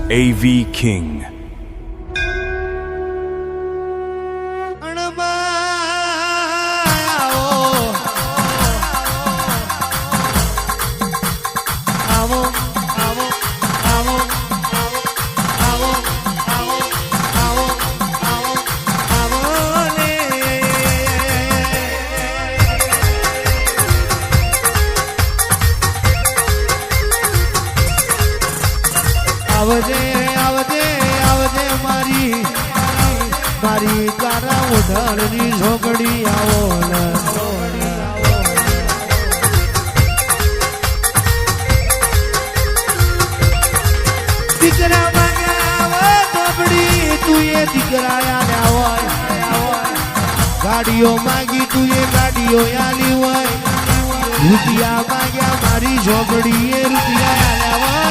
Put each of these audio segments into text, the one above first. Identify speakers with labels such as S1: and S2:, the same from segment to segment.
S1: AV King.
S2: આવજે આવજે આવજે મારી મારી તારા ઉઢાળની ઝોકડી આવો દીકરા માંગ્યા ઝોકડી તું એ દીકરા આલ્યા હોય ગાડીઓ માંગી તું એ ગાડીઓ આલી હોય રૂપિયા માંગ્યા મારી ઝોકડી એ રૂપિયા આલ્યા હોય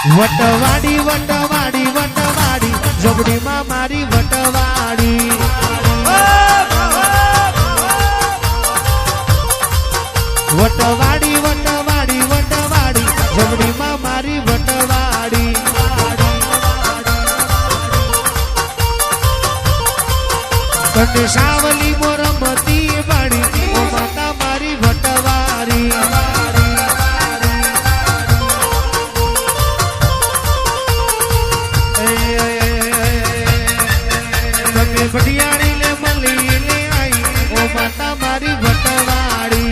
S2: વટવાડી વટવાડી વટવાડી ઝોપડીમાં મારી વટવાડી વટવાડી વટવાડી વટવાડી ઝોપડીમાં મારી વટવાડી તને સાવલી મોરમતી બાડી ઓ માતા મારી વટવાડી ભટિયાળી લે મળી લે આઈ ઓ માતા મારી વટવાડી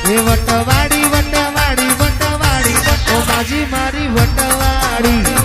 S2: એ વટવાડી વટવાડી વટવાડી ઓ માજી મારી વટવાડી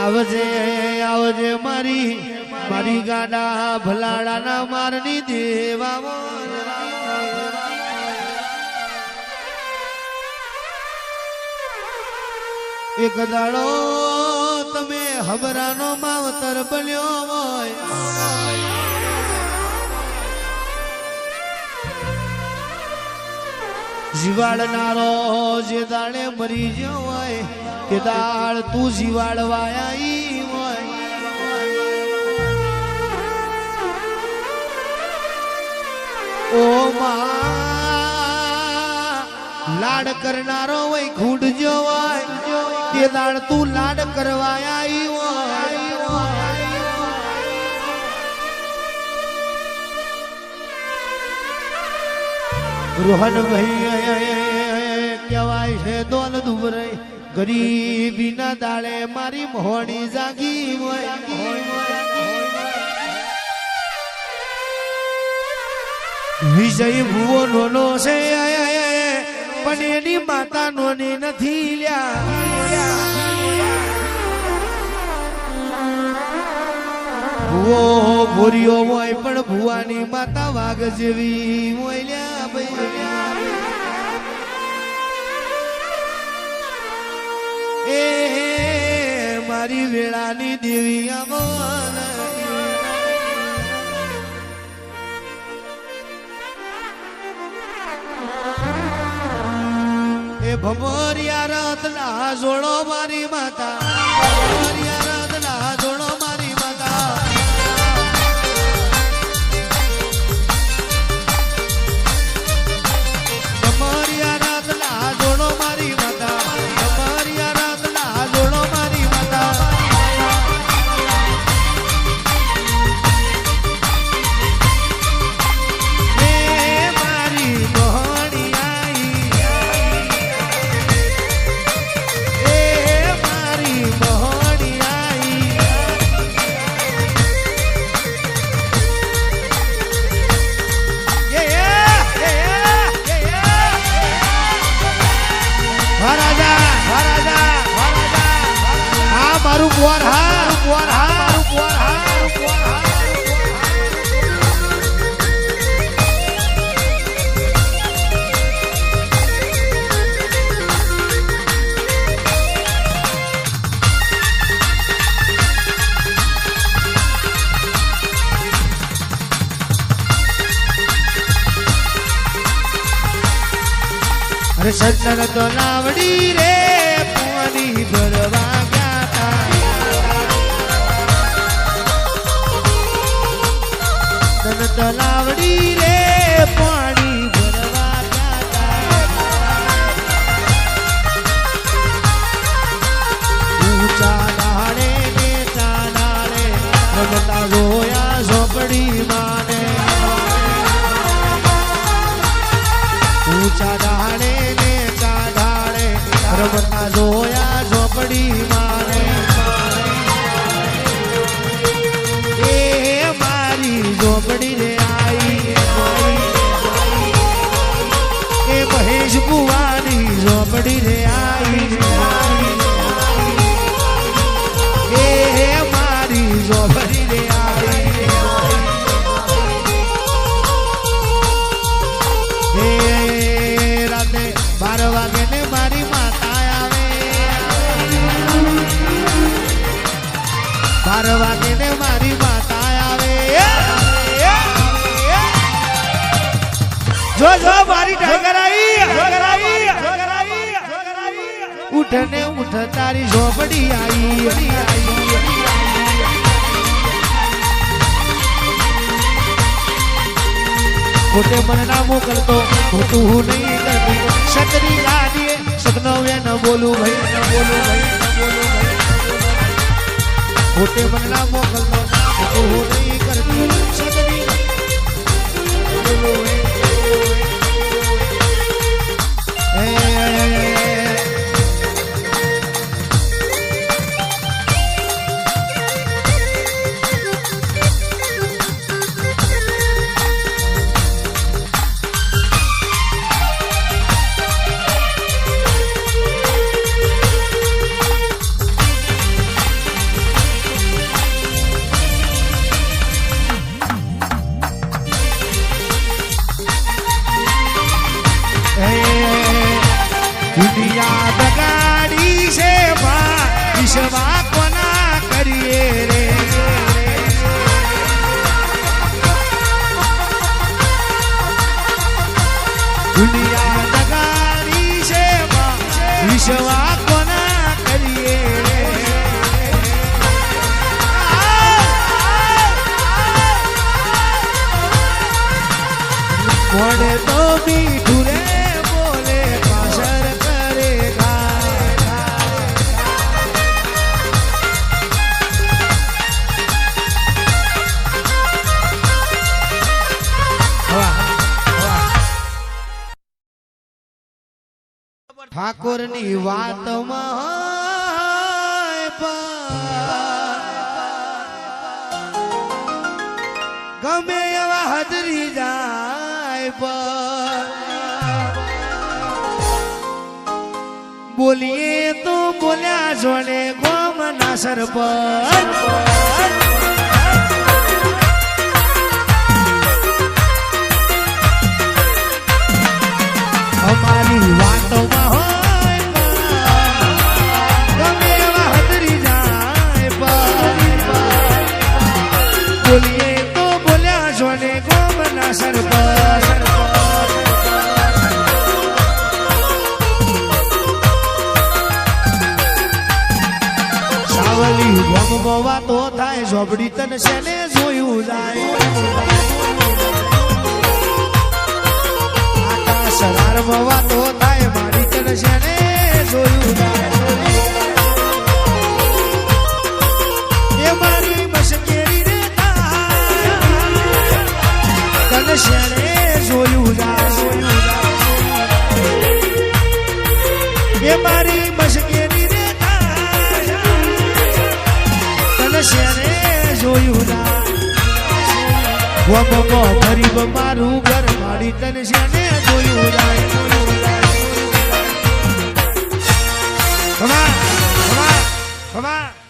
S2: આવજે આવજે મારી મારી ગાડા ભલાડાના મારની દેવા એક દાડો તમે હબરાનો માવતર બન્યો હોય જીવાડનારો જે દાડે મરી ગયો હોય કે દાળ તું જીવાડવાયા હોય ઓ માં લાડ કરનારો હોય ખૂંડજો હોય કે દાળ તું લાડ કરવાયા હોય રોહન ભાઈ કહેવાય છે દોલ દુબરે ગરીબી ના દાડે મારી મોહણી જાગી હોય વિજય ભુવો નોનો છે પણ એની માતા નોની નથી લ્યા ભુવો ભોરિયો હોય પણ ભુવાની માતા વાઘ જેવી હોય લ્યા ભાઈ એ મારી વેળાની દેવી અમન એ ભમોરિયા રતના જોડો મારી માતા ભમોરિયા રતના જોડો મારી માતા ભમોરિયા રતના જોડો મારી માતા મોહણી અરે સજ્જન તો લાવડી રે પાણી ભરવા ગયા તા સજ્જન તો લાવડી રે પાણી ભરવા ગયા તા ઊંચા ડાળે ને ચાડાળે રમતા જોયા ઝોપડી માને ઊંચા ડાળે રમતા જોયા ઝોપડી મારે એ મારી ઝોપડી રે આઈ એ મહેશ બુવાની ઝોપડી રે આઈ એ મારી ઝોપડી રે આઈ એ રાતે 12 વાગે ને મારી માતા 12 વાગે ને મારી માતા આવે જો જો મારી ટાઈગર આવી ઉઠ ને ઉઠ તારી ઝોપડી આવી ખોટે મને ના મોકલતો ખોટું હું નહીં કરતી સતરી ગાડીએ સતનો ન બોલું ભાઈ ન બોલું ભાઈ ન બોલું ભાઈ ખોટે મને ના મોકલતો ખોટું હું નહીં કરતી સતરી દુનિયા બગાડી છે વિશ્વા કોના કરીએ રે દુનિયા બગાડી છે વિશ્વા કોના કરીએ રે કોણે તો મીઠું રે ઠાકોર ની વાતમાં ગમે એવા હદરી જાય બોલીએ તો બોલ્યા જોડે ગોમના સરપંચ અમારી વાતોમાં હોય ગમે એવા હદરી જાય બોલીએ તો બોલ્યા જોને ગોમના સરપંચ સાવલી ગોમમાં વાતો થાય ઝોપડી તને શેને જોયું જાય સવારમાં વાતો થાય મારી તને ને જોયું એ મારી મશકેરી રે તને શેને જોયું એ મારી મશકેરી રે તને શેને જોયું ગરીબ મારું ઘર મારી તને શેને જોયું જાય Come on!